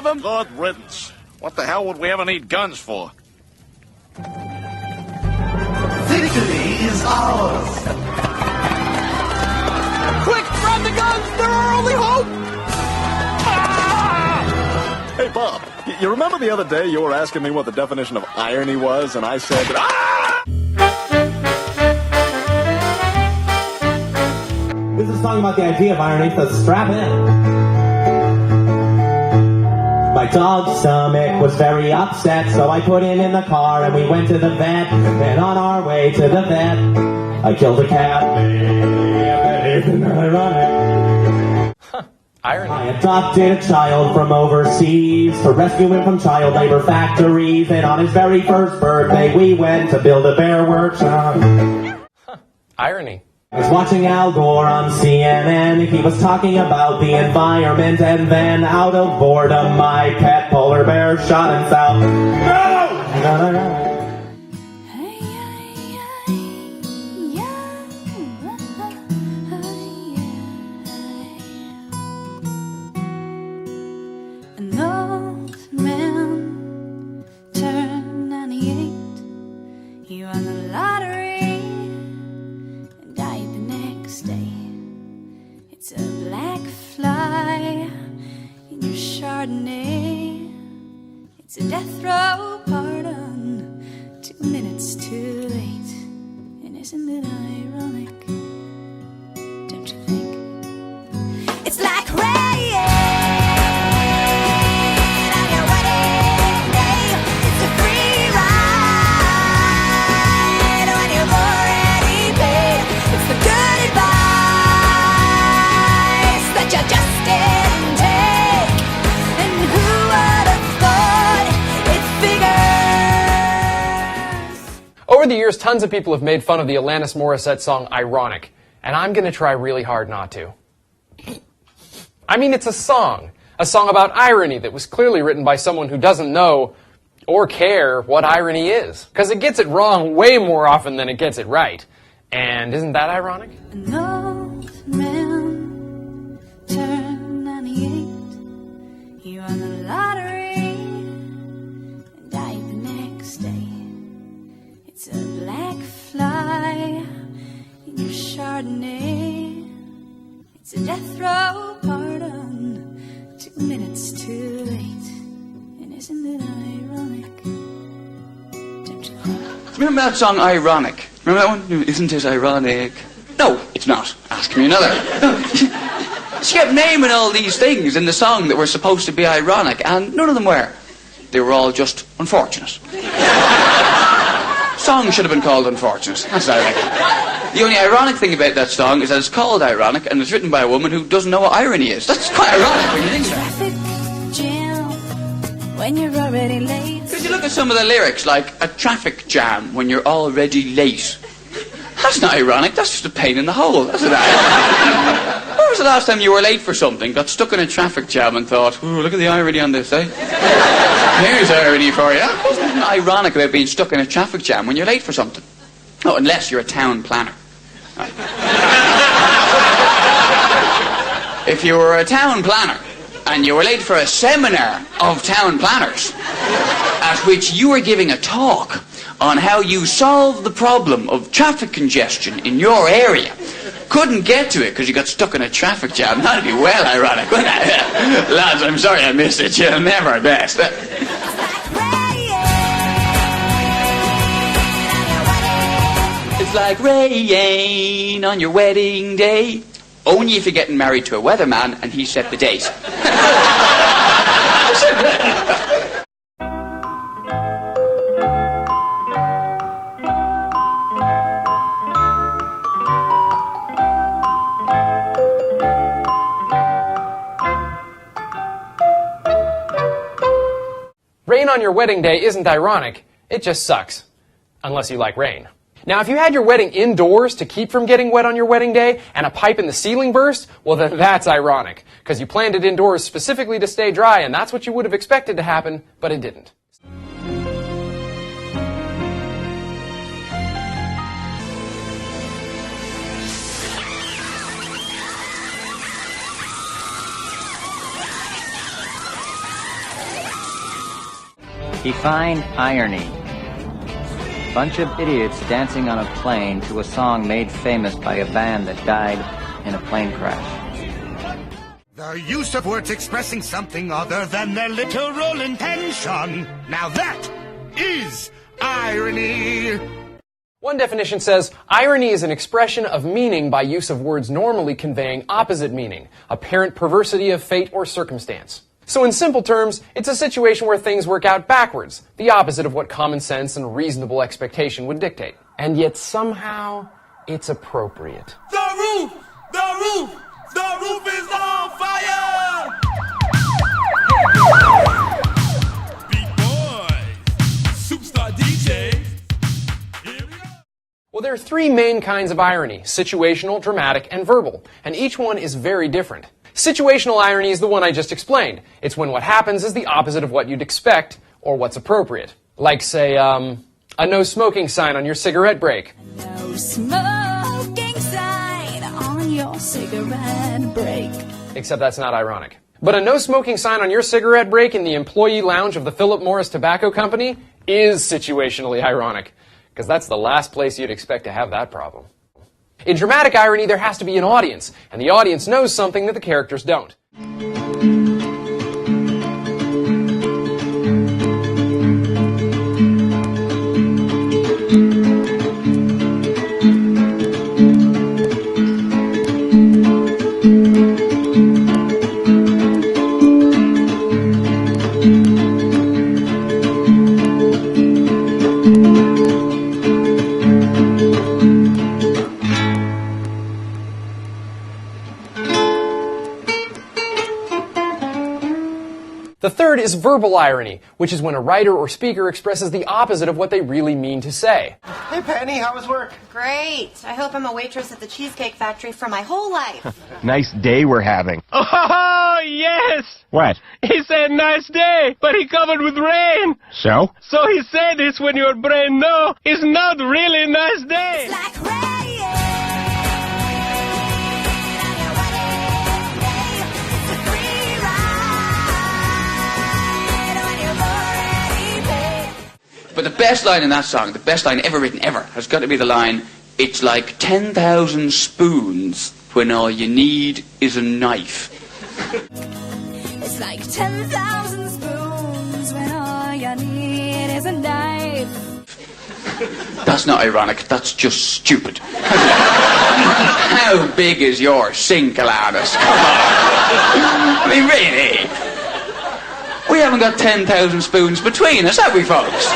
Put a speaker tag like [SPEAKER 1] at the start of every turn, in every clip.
[SPEAKER 1] them?
[SPEAKER 2] Good riddance. What the hell would we ever need guns for?
[SPEAKER 3] Victory is ours.
[SPEAKER 1] Quick, grab the guns! They're our only hope!
[SPEAKER 4] Hey, Bob, you remember the other day you were asking me what the definition of irony was, and I said, ah!
[SPEAKER 5] This is talking about the idea of irony, so strap in. My dog's stomach was very upset, so I put him in the car and we went to the vet. And on our way to the vet, I killed a cat. Isn't that ironic?
[SPEAKER 6] Irony.
[SPEAKER 5] I adopted a child from overseas to rescue him from child labor factories. And on his very first birthday, we went to build a bear workshop.
[SPEAKER 6] Irony.
[SPEAKER 5] I was watching Al Gore on CNN. He was talking about the environment, and then out of boredom, my pet polar bear shot himself. No!
[SPEAKER 7] An old man turned 98. He won the lottery. It's a black fly in your Chardonnay. It's a death row pardon, 2 minutes too late. And isn't it ironic? Don't you think? It's like rain on your wedding day. It's a free ride when you've already paid. It's the good advice that you just didn't take. And who would have thought it figures?
[SPEAKER 6] Over the years, tons of people have made fun of the Alanis Morissette song Ironic, and I'm going to try really hard not to. I mean, it's a song about irony that was clearly written by someone who doesn't know or care what irony is, because it gets it wrong way more often than it gets it right. And isn't that ironic?
[SPEAKER 7] An old man turned 98. He won the lottery and died the next day. It's a black fly in your Chardonnay. It's a death row pardon, 2 minutes too late. And isn't it ironic? Don't you think?
[SPEAKER 8] Remember that song, Ironic? Remember that one? Isn't it ironic? No, it's not. Ask me another. No. She kept naming all these things in the song that were supposed to be ironic, and none of them were. They were all just unfortunate. Song should have been called Unfortunate. That's what I reckon. The only ironic thing about that song is that it's called Ironic, and it's written by a woman who doesn't know what irony is. That's quite ironic when you think about it.
[SPEAKER 7] Traffic jam when you're already late.
[SPEAKER 8] Because you look at some of the lyrics, like a traffic jam when you're already late. That's not ironic, that's just a pain in the hole. That's what When was the last time you were late for something, got stuck in a traffic jam and thought, ooh, look at the irony on this, eh? Here's irony for you. There's nothing ironic about being stuck in a traffic jam when you're late for something. Oh, unless you're a town planner. If you were a town planner and you were late for a seminar of town planners at which you were giving a talk on how you solve the problem of traffic congestion in your area, couldn't get to it because you got stuck in a traffic jam, that'd be well ironic, wouldn't it? Lads, I'm sorry I missed it. You'll never best. It's like rain on your wedding day. Only if you're getting married to a weatherman and he set the date.
[SPEAKER 6] Rain on your wedding day isn't ironic, it just sucks. Unless you like rain. Now, if you had your wedding indoors to keep from getting wet on your wedding day, and a pipe in the ceiling burst, well then that's ironic. Because you planned it indoors specifically to stay dry, and that's what you would have expected to happen, but it didn't.
[SPEAKER 9] Define irony. Bunch of idiots dancing on a plane to a song made famous by a band that died in a plane crash.
[SPEAKER 3] The use of words expressing something other than their literal intention. Now that is irony.
[SPEAKER 6] One definition says, irony is an expression of meaning by use of words normally conveying opposite meaning, apparent perversity of fate or circumstance. So in simple terms, it's a situation where things work out backwards, the opposite of what common sense and reasonable expectation would dictate. And yet somehow, it's appropriate.
[SPEAKER 3] The roof! The roof! The roof is on fire! Beat Boys! Superstar DJ!
[SPEAKER 6] Well, there are three main kinds of irony: situational, dramatic, and verbal. And each one is very different. Situational irony is the one I just explained. It's when what happens is the opposite of what you'd expect or what's appropriate. Like, say, a no smoking sign on your cigarette break.
[SPEAKER 7] No smoking sign on your cigarette break.
[SPEAKER 6] Except that's not ironic. But a no smoking sign on your cigarette break in the employee lounge of the Philip Morris Tobacco Company is situationally ironic, because that's the last place you'd expect to have that problem. In dramatic irony, there has to be an audience, and the audience knows something that the characters don't. The third is verbal irony, which is when a writer or speaker expresses the opposite of what they really mean to say.
[SPEAKER 10] Hey, Penny, how was work?
[SPEAKER 11] Great. I hope I'm a waitress at the Cheesecake Factory for my whole life.
[SPEAKER 12] Nice day we're having.
[SPEAKER 13] Oh, yes!
[SPEAKER 12] What?
[SPEAKER 13] He said nice day, but he covered with rain.
[SPEAKER 12] So?
[SPEAKER 13] So he said this when your brain know it's not really a nice day.
[SPEAKER 7] It's like rain.
[SPEAKER 8] But the best line in that song, the best line ever written ever, has got to be the line, "It's like 10,000 spoons when all you need is a knife."
[SPEAKER 7] It's like 10,000 spoons when all you need is a knife.
[SPEAKER 8] That's not ironic, that's just stupid. How big is your sink, Alanis? Come on. I mean, really? We haven't got 10,000 spoons between us, have we, folks?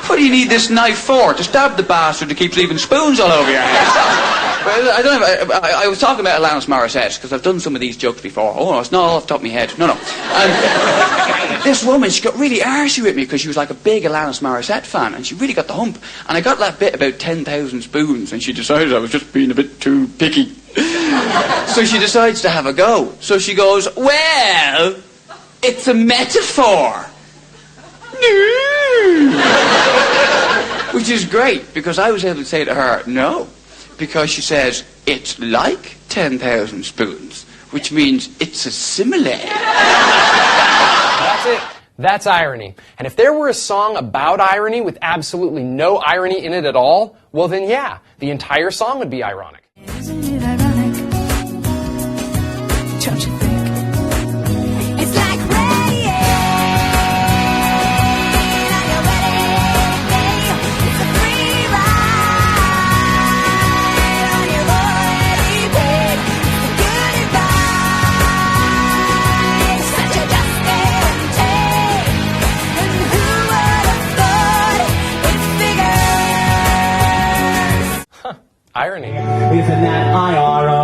[SPEAKER 8] What do you need this knife for? To stab the bastard who keeps leaving spoons all over your head? I don't know. I was talking about Alanis Morissette because I've done some of these jokes before. Oh no, it's not all off the top of my head. No. And this woman, she got really arsey with me because she was like a big Alanis Morissette fan, and she really got the hump. And I got that bit about 10,000 spoons, and she decided I was just being a bit too picky. So she decides to have a go. So she goes, "Well, it's a metaphor." No. Which is great, because I was able to say to her, no. Because she says, it's like 10,000 spoons, which means it's a simile.
[SPEAKER 6] That's it. That's irony. And if there were a song about irony with absolutely no irony in it at all, well then yeah, the entire song would be ironic.
[SPEAKER 7] Isn't it ironic? Don't you think? It's like rain. It's a free ride on your already paid. Good advice, such a just and take. And who would have thought it figures?
[SPEAKER 6] Irony.
[SPEAKER 5] Isn't that IRONICINO?